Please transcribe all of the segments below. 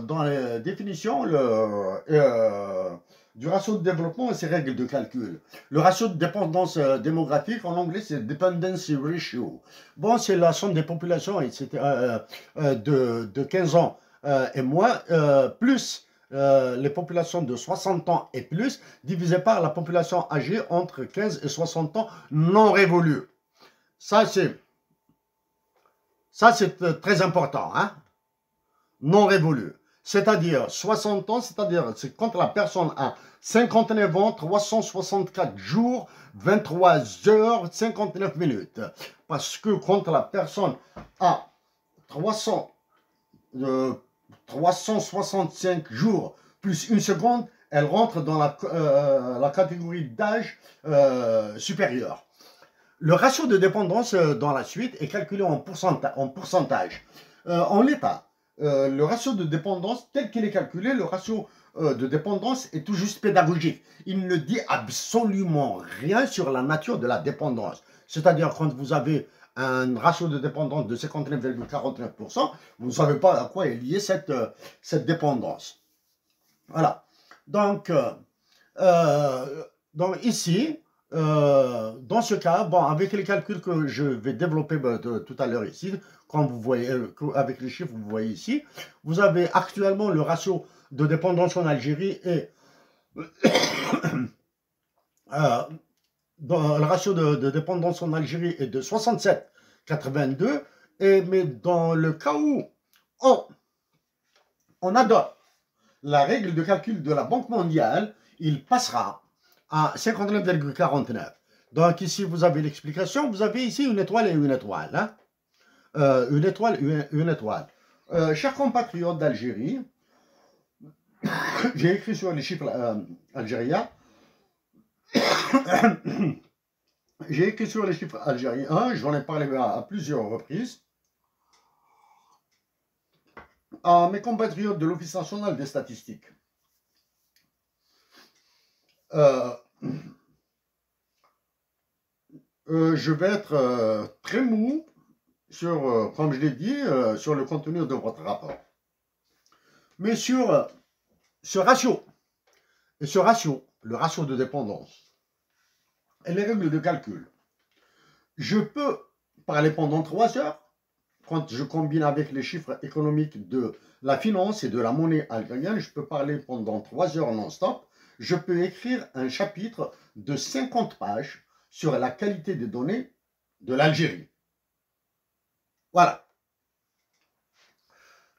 dans les définitions du ratio de développement et ses règles de calcul. Le ratio de dépendance démographique, en anglais, c'est Dependency Ratio. Bon, c'est la somme des populations de 15 ans et moins, plus les populations de 60 ans et plus, divisé par la population âgée entre 15 et 60 ans non révolue. Ça, c'est très important, hein? Non révolu. C'est-à-dire 60 ans, c'est quand la personne a 59 ans, 364 jours, 23 heures, 59 minutes. Parce que quand la personne a 365 jours plus une seconde, elle rentre dans la catégorie d'âge supérieur. Le ratio de dépendance dans la suite est calculé en pourcentage. En l'état, le ratio de dépendance tel qu'il est calculé, le ratio de dépendance est tout juste pédagogique. Il ne dit absolument rien sur la nature de la dépendance. C'est-à-dire quand vous avez un ratio de dépendance de 59,49%, vous ne savez pas à quoi est liée cette dépendance. Voilà. Donc ici, dans ce cas, bon, avec les calculs que je vais développer tout à l'heure ici, comme vous voyez, avec les chiffres que vous voyez ici, vous avez actuellement le ratio de dépendance en Algérie et le ratio de dépendance en Algérie est de 67,82, mais dans le cas où on adopte la règle de calcul de la Banque mondiale, il passera à 59,49. Donc ici, vous avez l'explication. Vous avez ici une étoile et une étoile. Hein? Une étoile et une étoile. Chers compatriotes d'Algérie, j'ai écrit sur les chiffres algériens. J'ai écrit sur les chiffres algériens. J'en ai parlé à plusieurs reprises. À mes compatriotes de l'Office national des statistiques. Je vais être très mou sur, comme je l'ai dit, sur le contenu de votre rapport. Mais sur ce ratio, le ratio de dépendance et les règles de calcul, je peux parler pendant 3 heures quand je combine avec les chiffres économiques de la finance et de la monnaie algérienne. Je peux parler pendant 3 heures non-stop. Je peux écrire un chapitre de 50 pages sur la qualité des données de l'Algérie. Voilà.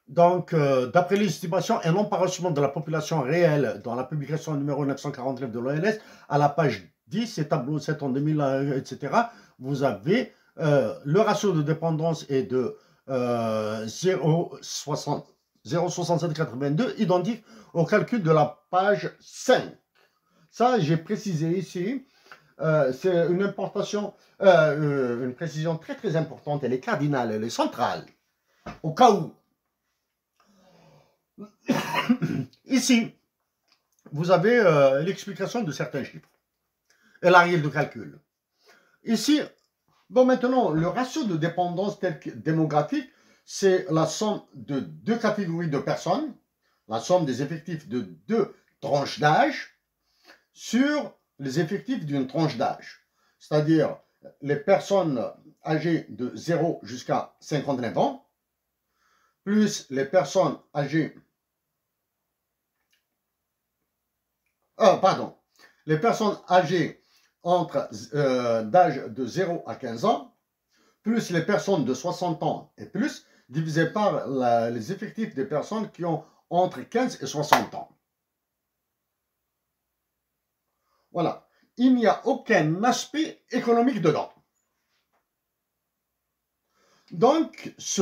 Donc, d'après les estimations et non par de la population réelle dans la publication numéro 949 de l'ONS, à la page 10 et tableau 7 en 2000, etc., vous avez le ratio de dépendance est de 0,6782, identique au calcul de la page 5. Ça, j'ai précisé ici. C'est une précision très très importante. Elle est cardinale, elle est centrale. Au cas où. Ici, vous avez l'explication de certains chiffres et la règle de calcul. Ici, bon, maintenant, le ratio de dépendance démographique, c'est la somme de 2 catégories de personnes, la somme des effectifs de 2 tranches d'âge sur les effectifs d'une tranche d'âge. C'est-à-dire les personnes âgées de 0 jusqu'à 59 ans, plus les personnes âgées les personnes âgées d'âge de 0 à 15 ans, plus les personnes de 60 ans et plus, divisé par les effectifs des personnes qui ont entre 15 et 60 ans. Voilà. Il n'y a aucun aspect économique dedans. Donc, ce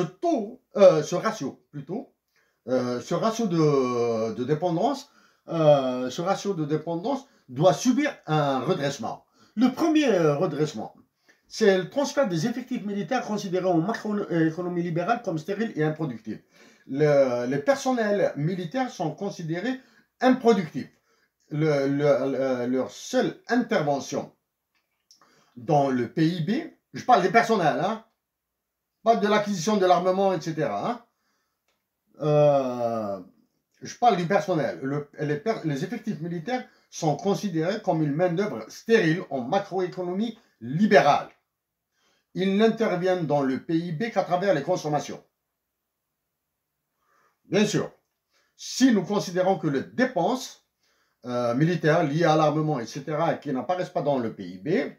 ratio de dépendance, doit subir un redressement. Le premier redressement, c'est le transfert des effectifs militaires considérés en macroéconomie libérale comme stériles et improductifs. Les personnels militaires sont considérés improductifs. Leur seule intervention dans le PIB, je parle des personnels, hein, pas de l'acquisition de l'armement, etc., hein, je parle du personnel, les effectifs militaires sont considérés comme une main-d'œuvre stérile en macroéconomie libérale. Ils n'interviennent dans le PIB qu'à travers les consommations. Bien sûr, si nous considérons que les dépenses militaires liées à l'armement, etc., qui n'apparaissent pas dans le PIB,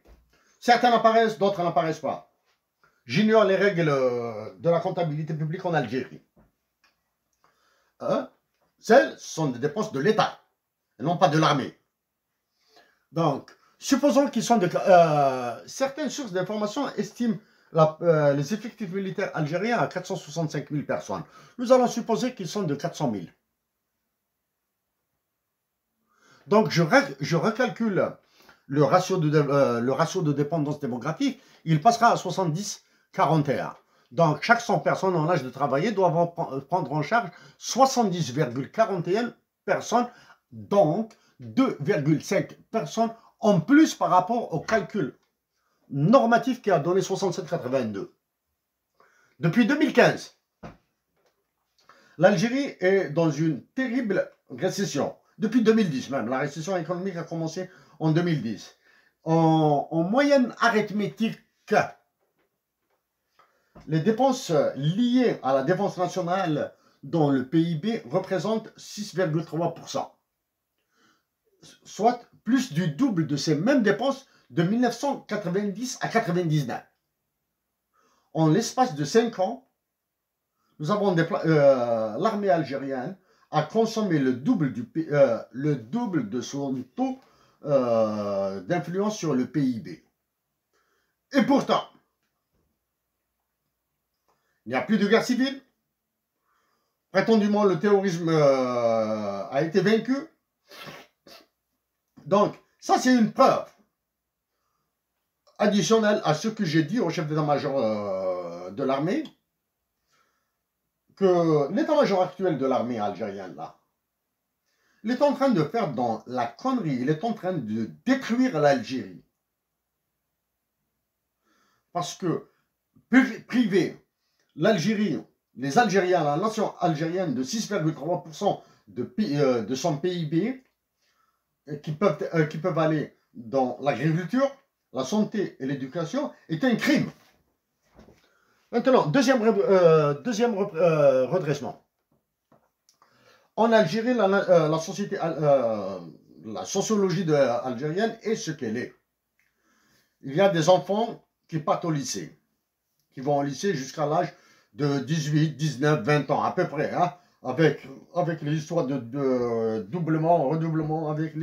certaines apparaissent, d'autres n'apparaissent pas. J'ignore les règles de la comptabilité publique en Algérie. Celles sont des dépenses de l'État, et non pas de l'armée. Donc, supposons qu'ils sont de... certaines sources d'information estiment les effectifs militaires algériens à 465 000 personnes. Nous allons supposer qu'ils sont de 400 000. Donc, je recalcule le ratio de dépendance démographique. Il passera à 70-41. Donc, chaque 100 personnes en âge de travailler doivent prendre en charge 70,41 personnes, donc 2,5 personnes en plus par rapport au calcul normatif qui a donné 67,82. Depuis 2015, l'Algérie est dans une terrible récession. Depuis 2010 même, la récession économique a commencé en 2010. En moyenne arithmétique, les dépenses liées à la défense nationale dans le PIB représentent 6,3%, soit plus du double de ces mêmes dépenses de 1990 à 1999. En l'espace de 5 ans, nous avons l'armée algérienne a consommé le double de son taux d'influence sur le PIB. Et pourtant, il n'y a plus de guerre civile. Prétendument, le terrorisme a été vaincu. Donc, ça c'est une preuve additionnelle à ce que j'ai dit au chef d'état-major de l'armée, que l'état-major actuel de l'armée algérienne, là, il est en train de faire dans la connerie, il est en train de détruire l'Algérie. Parce que priver l'Algérie, les Algériens, la nation algérienne de 6,3% de son PIB, qui peuvent aller dans l'agriculture, la santé et l'éducation, est un crime. Maintenant, deuxième redressement. En Algérie, la sociologie algérienne est ce qu'elle est. Il y a des enfants qui partent au lycée, qui vont au lycée jusqu'à l'âge de 18, 19, 20 ans, à peu près, hein, avec l'histoire de doublement, redoublement, avec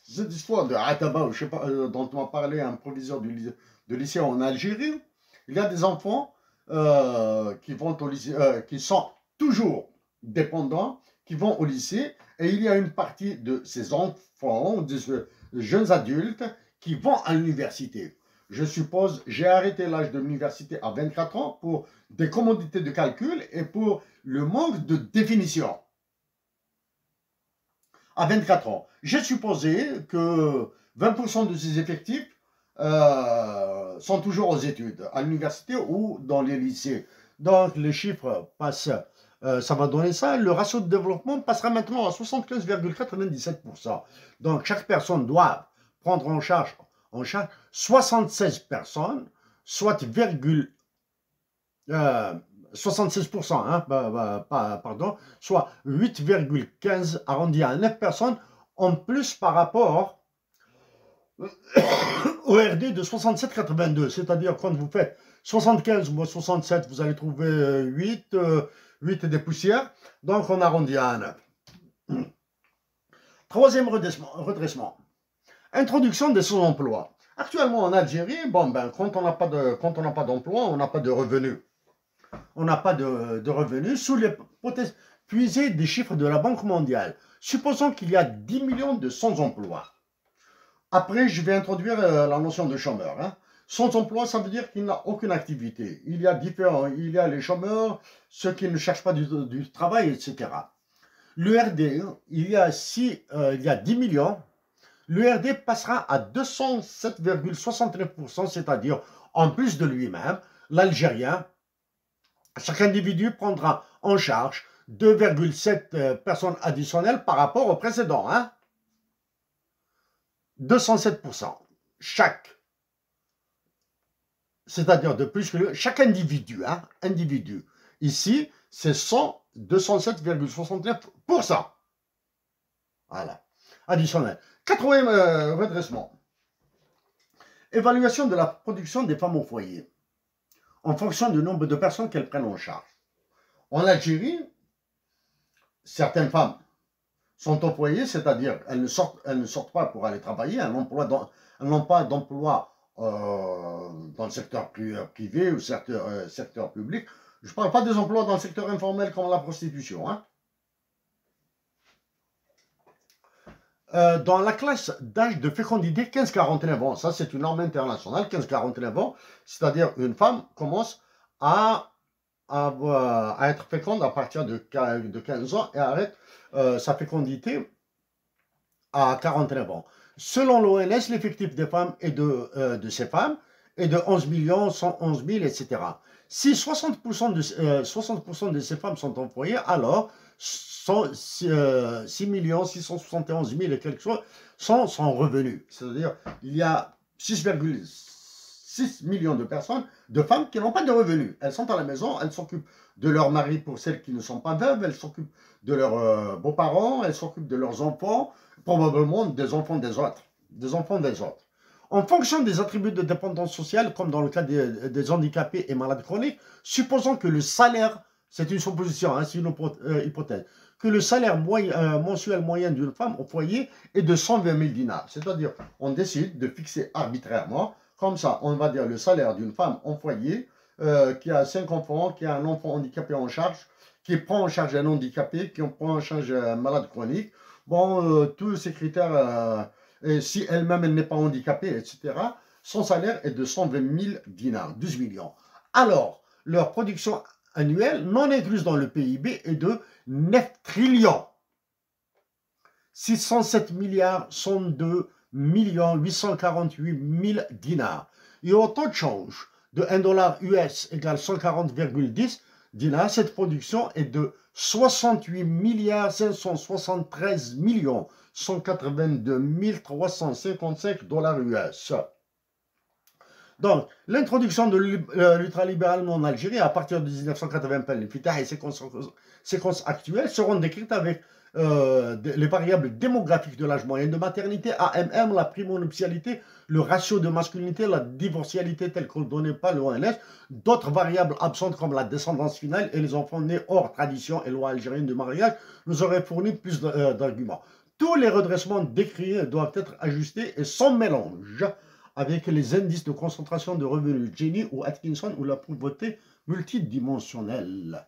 cette histoire de Ataba, je sais pas, dont on a parlé un proviseur de lycée en Algérie. Il y a des enfants qui vont au lycée, qui sont toujours dépendants, qui vont au lycée, et il y a une partie de ces enfants, de ces jeunes adultes, qui vont à l'université. Je suppose, j'ai arrêté l'âge de l'université à 24 ans pour des commodités de calcul et pour le manque de définition. À 24 ans, j'ai supposé que 20% de ces effectifs sont toujours aux études, à l'université ou dans les lycées. Donc les chiffres passent, ça va donner ça. Le ratio de développement passera maintenant à 75,97%. Donc chaque personne doit prendre en charge 76 personnes, soit 76%, hein, pardon, soit 8,15 arrondi à 9 personnes en plus par rapport au RD de 67,82. C'est-à-dire quand vous faites 75 moins 67, vous allez trouver 8 et des poussières. Donc on arrondit à 9. Troisième redressement. Introduction des sous-emplois. Actuellement en Algérie, bon, quand on n'a pas d'emploi, on n'a pas de revenus. On n'a pas de revenus sous l'hypothèse puisée des chiffres de la Banque mondiale. Supposons qu'il y a 10 millions de sans-emploi. Après, je vais introduire la notion de chômeur. Hein. Sans-emploi, ça veut dire qu'il n'a aucune activité. Il y a les chômeurs, ceux qui ne cherchent pas du travail, etc. Le RD, il y a 10 millions. Le RD passera à 207,69%, c'est-à-dire, en plus de lui-même, l'Algérien, chaque individu prendra en charge 2,7 personnes additionnelles par rapport au précédent. Hein? 207% chaque. C'est-à-dire de plus que chaque individu. Hein? Individu. Ici, c'est 207,69%. Voilà. Additionnel. Quatrième redressement. Évaluation de la production des femmes au foyer en fonction du nombre de personnes qu'elles prennent en charge. En Algérie, certaines femmes sont au foyer, c'est-à-dire elles ne sortent pas pour aller travailler, elles n'ont pas d'emploi dans le secteur privé ou secteur public. Je ne parle pas des emplois dans le secteur informel comme la prostitution. Hein. Dans la classe d'âge de fécondité 15-49 ans, ça c'est une norme internationale, 15-49 ans, c'est-à-dire une femme commence à être féconde à partir de 15 ans et arrête sa fécondité à 49 ans. Selon l'ONS, l'effectif des femmes et de ces femmes est de 11 millions, 111 000, etc. Si 60% de ces femmes sont en foyer, alors 6 671 000 et quelque chose sont sans revenus. C'est-à-dire il y a 6,6 millions de personnes, de femmes qui n'ont pas de revenus. Elles sont à la maison, elles s'occupent de leur mari pour celles qui ne sont pas veuves, elles s'occupent de leurs beaux-parents, elles s'occupent de leurs enfants, probablement des enfants des autres. En fonction des attributs de dépendance sociale, comme dans le cas des handicapés et malades chroniques, supposons que le salaire, c'est une supposition, hein, c'est une hypothèse, que le salaire mensuel moyen d'une femme au foyer est de 120 000 dinars. C'est-à-dire, on décide de fixer arbitrairement, comme ça, on va dire le salaire d'une femme en foyer, qui a 5 enfants, qui a un enfant handicapé en charge, qui prend en charge un handicapé, qui prend en charge un malade chronique. Bon, tous ces critères... et si elle-même elle n'est pas handicapée, etc., son salaire est de 120 000 dinars, 12 millions. Alors, leur production annuelle, non incluse dans le PIB, est de 9 trillions. 607 milliards 102 millions 848 000 dinars. Et au taux de change de 1 dollar US égale 140,10 dinars, cette production est de 68 milliards 573 millions 182 355 dollars US. Donc, l'introduction de l'ultralibéralisme en Algérie à partir de 1980, les FITAH et séquences actuelles seront décrites avec les variables démographiques de l'âge moyen de maternité, AMM, la primonuptialité, le ratio de masculinité, la divorcialité telle que donnée par l'ONS, d'autres variables absentes comme la descendance finale et les enfants nés hors tradition et loi algérienne de mariage nous auraient fourni plus d'arguments. Tous les redressements décrits doivent être ajustés et sans mélange avec les indices de concentration de revenus Gini ou Atkinson ou la pauvreté multidimensionnelle.